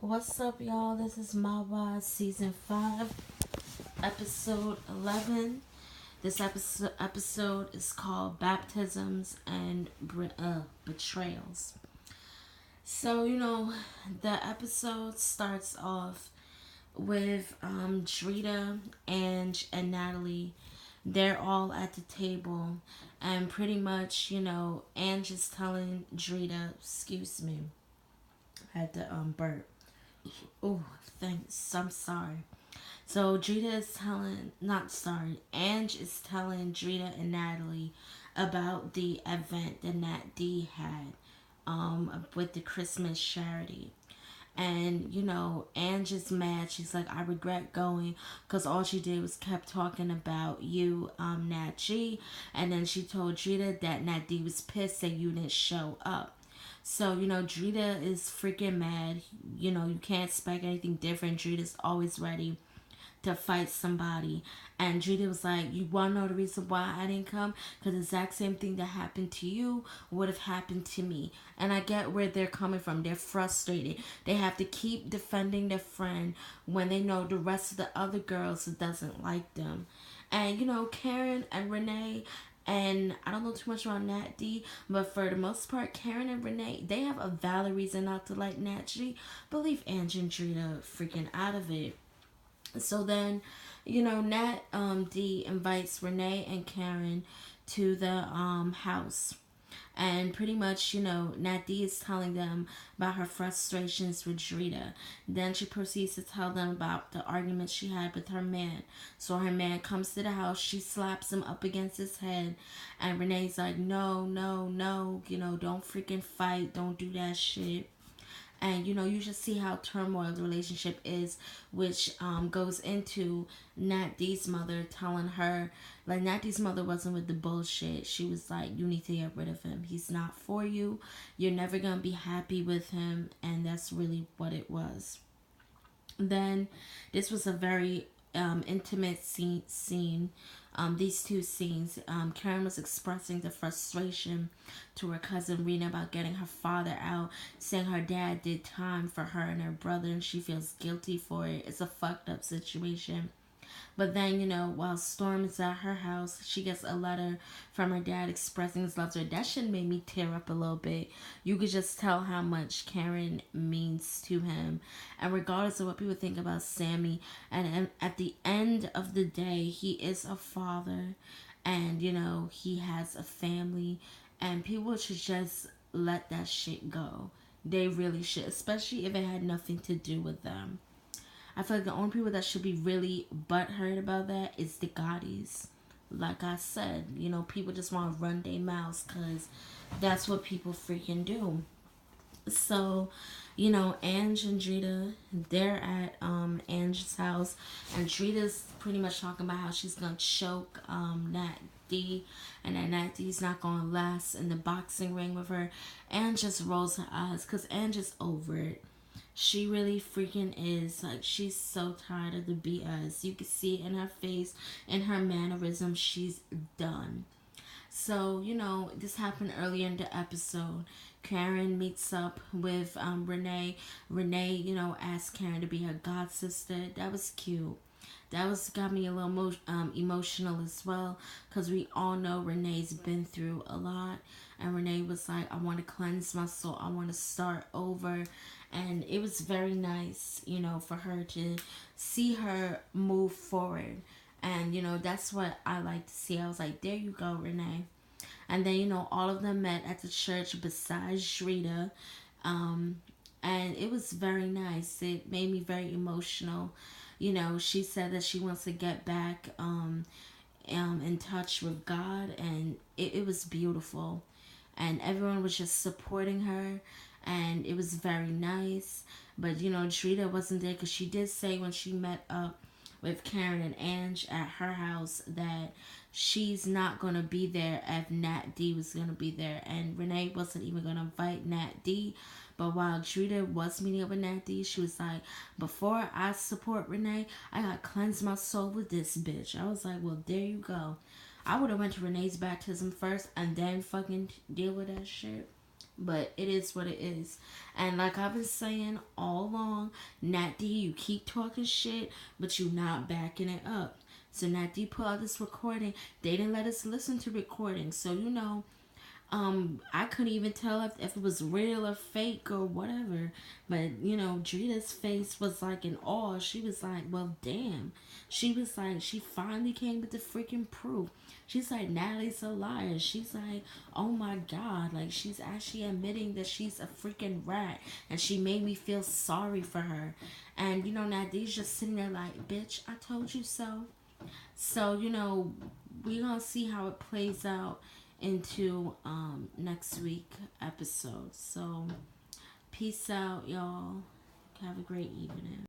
What's up, y'all? This is Mawa Season 5, Episode 11. This episode is called Baptisms and Betrayals. So, the episode starts off with Drita, Ange, and Natalie. They're all at the table, and pretty much, Ange is telling Drita, excuse me, I had to burp. Oh, thanks. I'm sorry. So Drita is telling, not sorry, Ange is telling Drita and Natalie about the event that Nat D had with the Christmas charity. And, Ange is mad. She's like, I regret going because all she did was kept talking about you, Nat G. And then she told Drita that Nat D was pissed that you didn't show up. So, Drita is freaking mad. You can't expect anything different. Drita's always ready to fight somebody. And Drita was like, you want to know the reason why I didn't come? Because the exact same thing that happened to you would have happened to me. And I get where they're coming from. They're frustrated. They have to keep defending their friend when they know the rest of the other girls doesn't like them. And, Karen and Renee, and I don't know too much about Nat D, but for the most part, Karen and Renee, they have a valid reason not to like Nat G. But leave Angie and Drita freaking out of it. So then, Nat D invites Renee and Karen to the house. And pretty much, Nat D is telling them about her frustrations with Drita. Then she proceeds to tell them about the argument she had with her man. So her man comes to the house, she slaps him up against his head, and Renee's like, no, no, no, don't freaking fight, don't do that shit. And you just see how turmoil the relationship is, which goes into Nat D's mother telling her, like, Nat D's mother wasn't with the bullshit. She was like, you need to get rid of him, he's not for you, you're never gonna be happy with him. And that's really what it was. Then this was a very intimate scene. These two scenes, Karen was expressing the frustration to her cousin Rena about getting her father out, saying her dad did time for her and her brother and she feels guilty for it. It's a fucked up situation. But then, while Storm is at her house, she gets a letter from her dad expressing his love to her. That shit made me tear up a little bit. You could just tell how much Karen means to him. And regardless of what people think about Sammy, and at the end of the day, he is a father. And, he has a family. And people should just let that shit go. They really should, especially if it had nothing to do with them. I feel like the only people that should be really butthurt about that is the Gaudis. Like I said, people just want to run their mouths because that's what people freaking do. So, Ange and Drita, they're at Ange's house, and Drita's pretty much talking about how she's gonna choke Nat D, and that Nat D's not gonna last in the boxing ring with her. Ange just rolls her eyes because Ange is over it. She really freaking is. Like, she's so tired of the BS. You can see it in her face, in her mannerism. She's done. So, this happened earlier in the episode. Karen meets up with Renee. Renee, asks Karen to be her god sister. That was cute. That was got me a little emotional as well, because we all know Renee's been through a lot. And Renee was like, I want to cleanse my soul, I want to start over. And it was very nice, for her to see her move forward. And that's what I like to see. I was like, there you go, Renee. And then, all of them met at the church besides Drita. And it was very nice. It made me very emotional. She said that she wants to get back in touch with God, and it was beautiful. And everyone was just supporting her, and it was very nice. But, Drita wasn't there because she did say when she met up with Karen and Ange at her house that she's not going to be there if Nat D was going to be there. And Renee wasn't even going to invite Nat D. But while Drita was meeting up with Nat D, she was like, before I support Renee, I got to cleanse my soul with this bitch. I was like, well, there you go. I would have went to Renee's baptism first and then fucking deal with that shit. But it is what it is. And like I've been saying all along, Nat D, you keep talking shit, but you not backing it up. So Nat D put out this recording. They didn't let us listen to recordings. So, I couldn't even tell if it was real or fake or whatever. But, Drita's face was like in awe. She was like, well, damn. She was like, she finally came with the freaking proof. She's like, Natalie's a liar. She's like, oh my God. Like, she's actually admitting that she's a freaking rat. And she made me feel sorry for her. And, Natalie's just sitting there like, bitch, I told you so. So, we're going to see how it plays out into next week episode. So peace out, y'all. Have a great evening.